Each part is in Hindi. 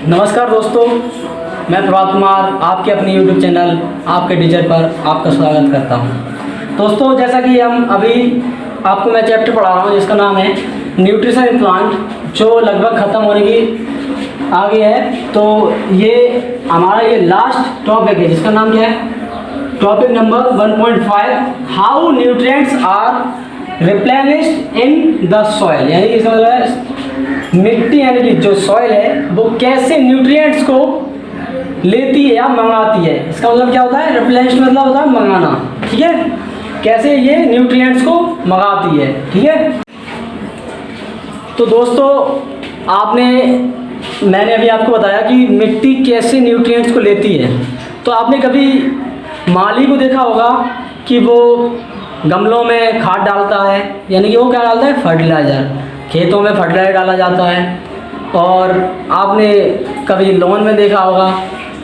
नमस्कार दोस्तों, मैं प्रभात कुमार आपके अपने YouTube चैनल आपके टीचर पर आपका स्वागत करता हूं। दोस्तों, जैसा कि हम अभी आपको मैं चैप्टर पढ़ा रहा हूं जिसका नाम है न्यूट्रिशन इन प्लांट, जो लगभग ख़त्म होने की आगे है। तो ये हमारा ये लास्ट टॉपिक है जिसका नाम क्या है, topic number 1.5, how nutrients are replenished in the soil. यानी कि इसका मतलब है मिट्टी यानी कि जो सॉइल है वो कैसे न्यूट्रिएंट्स को लेती है या मंगाती है। इसका मतलब क्या होता है, रिप्लेनिश मतलब होता है मंगाना, ठीक है। कैसे ये न्यूट्रिएंट्स को मंगाती है, ठीक है। तो दोस्तों, मैंने अभी आपको बताया कि मिट्टी कैसे न्यूट्रिएंट्स को लेती है। तो आपने कभी माली को देखा होगा कि वो गमलों में खाद डालता है, यानी कि वो क्या डालता है, फर्टिलाइज़र। खेतों में फर्टिलाइज़र डाला जाता है। और आपने कभी लॉन में देखा होगा,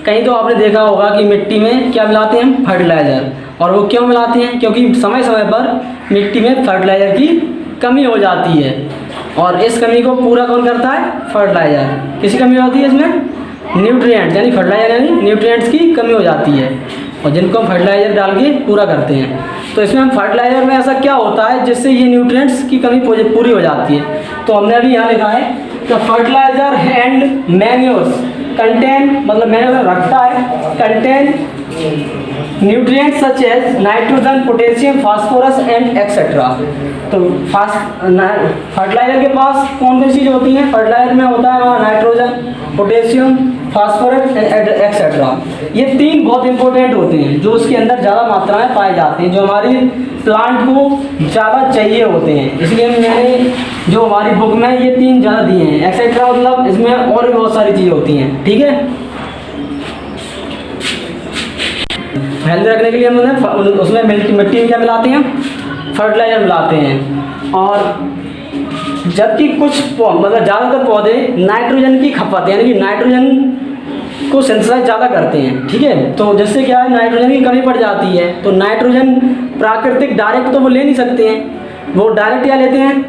कहीं तो आपने देखा होगा कि मिट्टी में क्या मिलाते हैं, फर्टिलाइज़र। और वो क्यों मिलाते हैं, क्योंकि समय समय पर मिट्टी में फर्टिलाइज़र की कमी हो जाती है। और इस कमी को पूरा कौन करता है, फर्टिलाइज़र। किसी कमी होती है इसमें, न्यूट्रिएंट्स यानी फर्टिलाइज़र यानी न्यूट्रिएंट्स की कमी हो जाती है, और जिनको हम फर्टिलाइज़र डाल के पूरा करते हैं। तो इसमें हम फर्टिलाइज़र में ऐसा क्या होता है जिससे ये न्यूट्रिएंट्स की कमी पूरी हो जाती है। तो हमने अभी यहाँ लिखा है the fertiliser and manures contain, मतलब मैन्योर रखता है, contain nutrients such as nitrogen, potassium, phosphorus and etcetera. तो फर्टिलाइज़र के पास कौन कौन सी चीज़ होती हैं, फर्टिलाइज़र में होता है हमारा नाइट्रोजन, पोटेशियम, फास्फोरस एक्सेट्रा। ये तीन बहुत इंपॉर्टेंट होते हैं जो उसके अंदर ज़्यादा मात्रा में पाए जाते हैं, जो हमारी प्लांट को ज़्यादा चाहिए होते हैं। इसलिए मैंने जो हमारी बुक में ये तीन ज़्यादा दिए हैं। एक्सेट्रा मतलब इसमें और भी बहुत सारी चीज़ें होती हैं, ठीक है। हेल्दी रखने के लिए हमने उसमें मिट्टी में क्या मिलाते हैं, फर्टिलाइज़र मिलाते हैं। और जबकि कुछ मतलब ज़्यादातर पौधे नाइट्रोजन की खपत यानी कि नाइट्रोजन को सिंथेसाइज ज़्यादा करते हैं, ठीक है। तो जिससे क्या है, नाइट्रोजन की कमी पड़ जाती है। तो नाइट्रोजन प्राकृतिक डायरेक्ट तो वो ले नहीं सकते हैं, वो डायरेक्ट क्या लेते हैं,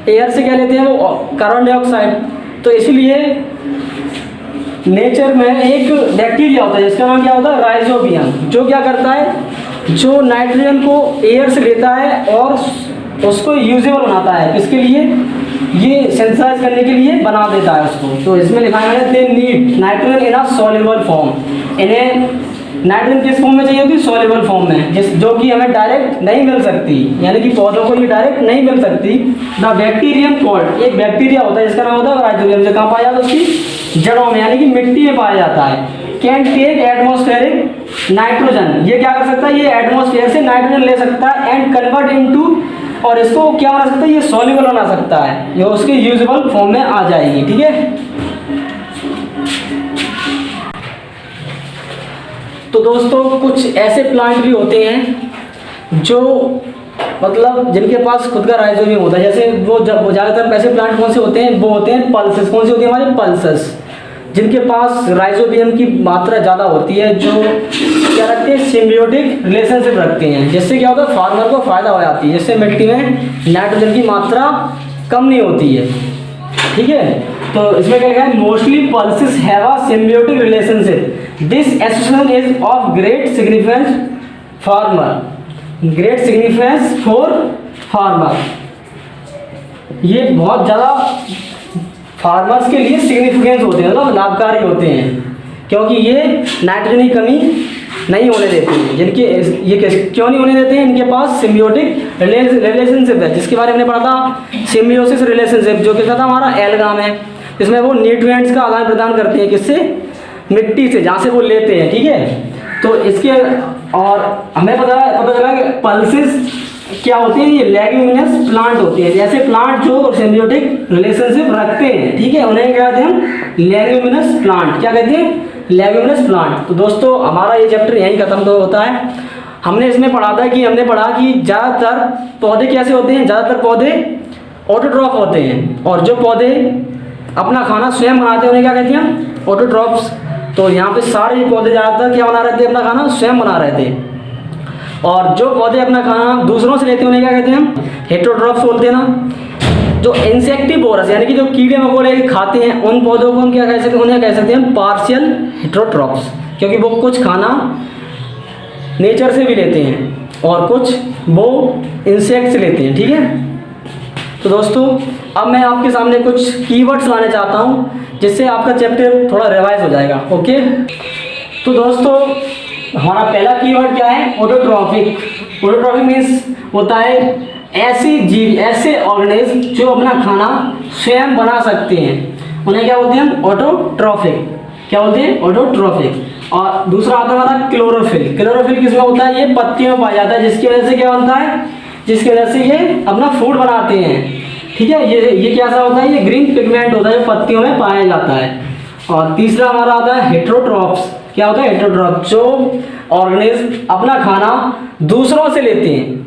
एयर से क्या लेते हैं, वो कार्बन डाइऑक्साइड। तो इसलिए नेचर में एक बैक्टीरिया होता है जिसका नाम क्या होता है, राइजोबियम, जो क्या करता है, जो नाइट्रोजन को एयर से लेता है और उसको यूजेबल बनाता है। किसके लिए, ये सिंथेसाइज करने के लिए बना देता है उसको। तो इसमें लिखा है they need nitrogen in a soluble form. इन्हें नाइट्रोजन किस फॉर्म में चाहिए होती है, सॉल्युबल फॉर्म में, जो कि हमें डायरेक्ट नहीं मिल सकती, यानी कि पौधों को ये डायरेक्ट नहीं मिल सकती। द बैक्टीरियम कॉल्ड, एक बैक्टीरिया होता है जिसका नाम होता है राइजोबियम, जो कहाँ पाया जाता है, उसकी जड़ों में यानी कि मिट्टी में पाया जाता है। कैन टेक एटमॉस्फेरिक नाइट्रोजन, ये क्या कर सकता है, ये एटमॉस्फेयर से नाइट्रोजन ले सकता है एंड कन्वर्ट इनटू, और इसको क्या बना सकता है, ये सॉल्युबल बना सकता है, ये उसके यूजेबल फॉर्म में आ जाएगी, ठीक है। तो दोस्तों, कुछ ऐसे प्लांट भी होते हैं जो मतलब जिनके पास खुद का राइजोबियम होता है। जैसे वो ज़्यादातर ऐसे प्लांट कौन से होते हैं, वो होते हैं पल्सेस। कौन सी होती है, हमारे पल्सेस, जिनके पास राइजोबियम की मात्रा ज़्यादा होती है, जो क्या रखते हैं, सिम्बियोटिक रिलेशनशिप रखते हैं। जिससे क्या होता है, फार्मर को फ़ायदा हो जाती है, जिससे मिट्टी में नाइट्रोजन की मात्रा कम नहीं होती है, ठीक है। तो इसमें क्या लिखा है, mostly pulses have a symbiotic relationship, this association is of great significance farmer, great significance for farmer. ये बहुत ज़्यादा फार्मर्स के लिए सिग्निफिकेंस होते हैं, मतलब लाभकारी होते हैं, क्योंकि ये नाइट्रोजन की कमी नहीं होने देते हैं। जिनके ये क्यों नहीं होने देते हैं, इनके पास सिम्बियोटिक रिलेशनशिप है, जिसके बारे में हमने पढ़ा था, सिम्बियोसिस रिलेशनशिप, जो कि था हमारा एल्गाम है। इसमें वो न्यूट्रिएंट्स का आदान प्रदान करते हैं, किससे, मिट्टी से, जहाँ से वो लेते हैं, ठीक है। तो इसके और हमें पता चला कि पल्सेस क्या होते हैं, ये लेग्यूमिनस प्लांट होते हैं। जैसे प्लांट जो सिम्बियोटिक रिलेशनशिप रखते हैं, ठीक है, उन्हें क्या कहते हैं हम, लेग्यूमिनस प्लांट। क्या कहते हैं, लेग्यूमिनस प्लांट। तो दोस्तों, हमारा ये चैप्टर यहीं खत्म तो होता है। हमने इसमें पढ़ा था कि ज़्यादातर पौधे कैसे होते हैं, ज़्यादातर पौधे ऑटोट्रॉफ होते हैं, और जो पौधे अपना खाना स्वयं बनाते हैं उन्हें क्या कहते हैं, ऑटोट्रॉफ्स। तो यहाँ पे सारे पौधे ज़्यादातर क्या बना रहे थे, अपना खाना स्वयं बना रहे थे। और जो पौधे अपना खाना दूसरों से लेते हैं उन्हें क्या कहते हैं, हेटेरोट्रॉफ्स बोलते हैं ना। जो इंसेक्टिवोरस यानी कि जो कीड़े मकोड़े खाते हैं उन पौधों को हम क्या कह सकते हैं, उन्हें कह सकते हैं पार्शियल हेटेरोट्रॉप्स, क्योंकि वो कुछ खाना नेचर से भी लेते हैं और कुछ वो इंसेक्ट से लेते हैं। ठीक है, तो दोस्तों अब मैं आपके सामने कुछ कीवर्ड्स लाना चाहता हूँ जिससे आपका चैप्टर थोड़ा रिवाइज हो जाएगा। ओके, तो दोस्तों हमारा पहला कीवर्ड क्या है, ऑटोट्रॉफिक। ऑटोट्रॉफिक मीन्स होता है ऐसी जीव, ऐसे ऑर्गेनिज्म जो अपना खाना स्वयं बना सकते हैं, उन्हें क्या बोलते हैं, ऑटोट्रॉफिक। क्या बोलते हैं, ऑटोट्रॉफिक। और दूसरा आता है हमारा क्लोरोफिल। क्लोरोफिल किसमें होता है, ये पत्तियों में पाया जाता है, जिसकी वजह से क्या बनता है, जिसकी वजह से ये अपना फूड बनाते हैं। ठीक है, ये कैसा होता है, ये ग्रीन पिगमेंट होता है जो पत्तियों में पाया जाता है। और तीसरा हमारा आता है हेटेरोट्रॉप्स। क्या होता है, हेटेरोट्रॉप, जो ऑर्गेनिज्म अपना खाना दूसरों से लेते हैं,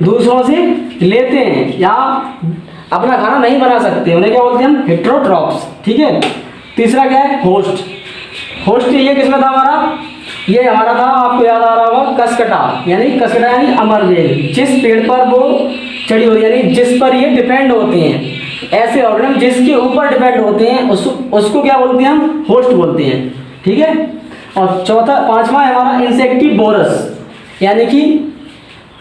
दूसरों से लेते हैं या अपना खाना नहीं बना सकते, उन्हें क्या बोलते हैं हम, हेटेरोट्रॉप्स। ठीक है, तीसरा क्या है, होस्ट। होस्ट ये किसमें था हमारा, ये हमारा था, आपको याद आ रहा होगा, कसकटा। यानी कसकटा यानी अमरबेल, जिस पेड़ पर वो चढ़ी होती है, यानी जिस पर ये डिपेंड होते हैं, ऐसे ऑर्गेनिज्म जिसके ऊपर डिपेंड होते हैं उसको क्या बोलते हैं हम, होस्ट बोलते हैं। ठीक है, और चौथा पांचवा है हमारा इंसेक्टिवोरस, यानी कि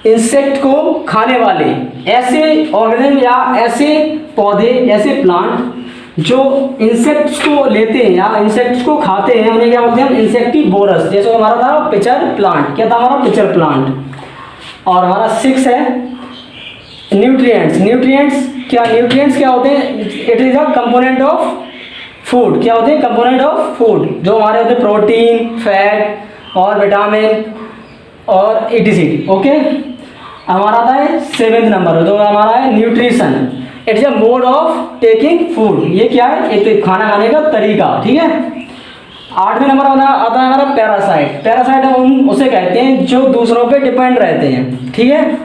इंसेक्ट को खाने वाले ऐसे ऑर्गेनिज्म या ऐसे पौधे, ऐसे प्लांट जो इंसेक्ट्स को लेते हैं या इंसेक्ट्स को खाते हैं, उन्हें क्या बोलते हैं, इंसेक्टिवोरस। जैसे हमारा था पिचर प्लांट। क्या था हमारा, पिचर प्लांट। और हमारा 6 है न्यूट्रिएंट्स। न्यूट्रिएंट्स क्या होते हैं, it is a component of food. क्या होते हैं, कंपोनेंट ऑफ फूड, जो हमारे होते हैं प्रोटीन, फैट और विटामिन और ETC। ओके, हमारा आता है 7th नंबर, जो हमारा है nutrition. It is a mode of taking food. ये क्या है, एक खाना खाने का तरीका। ठीक है, 8वें नंबर आता है हमारा पैरासाइट। पैरासाइट हम उसे कहते हैं जो दूसरों पे डिपेंड रहते हैं। ठीक है,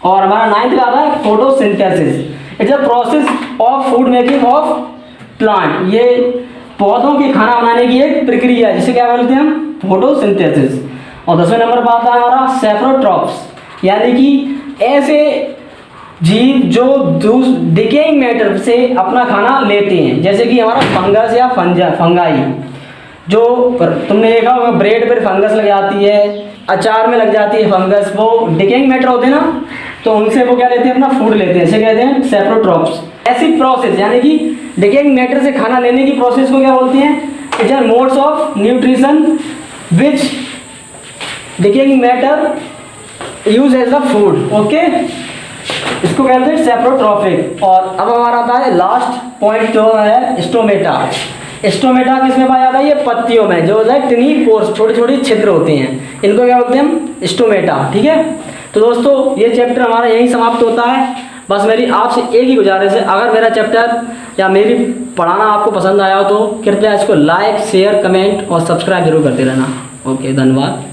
और हमारा 9th का आता है photosynthesis. It's a process of food making of plant. ये पौधों के खाना बनाने की एक प्रक्रिया है, जिसे क्या बोलते हैं हम, फोटोसिंथेसिस। और 10वें नंबर पर आता है हमारा सेप्रोट्रॉप्स, यानी कि ऐसे जीव जो डिकेइंग मैटर से अपना खाना लेते हैं, जैसे कि हमारा फंगस या फंगाई। जो तुमने देखा होगा ब्रेड पर फंगस लग जाती है, अचार में लग जाती है फंगस, वो डिकेइंग मैटर होते हैं ना, तो उनसे वो क्या लेते हैं, अपना फूड लेते हैं, इसे कहते हैं सेप्रोट्रॉप्स। ऐसी प्रोसेस यानी कि डिकेइंग मैटर से खाना लेने की प्रोसेस को क्या बोलते हैं, it are modes of nutrition which decaying matter use as a food. Okay, इसको कहते हैं सेप्रोट्रॉफिक। और अब हमारा आता है लास्ट पॉइंट, जो है स्टोमेटा। स्टोमेटा किसमें पाया जाता है, ये पत्तियों में, जो है टिनी पोर्स, छोटे छोटे छिद्र होते हैं, इनको क्या बोलते हैं हम, स्टोमेटा। ठीक है, तो दोस्तों ये चैप्टर हमारा यहीं समाप्त होता है। बस मेरी आपसे एक ही गुजारिश है, अगर मेरा चैप्टर या मेरी पढ़ाना आपको पसंद आया हो तो कृपया इसको लाइक, शेयर, कमेंट और सब्सक्राइब जरूर करते रहना। ओके, धन्यवाद।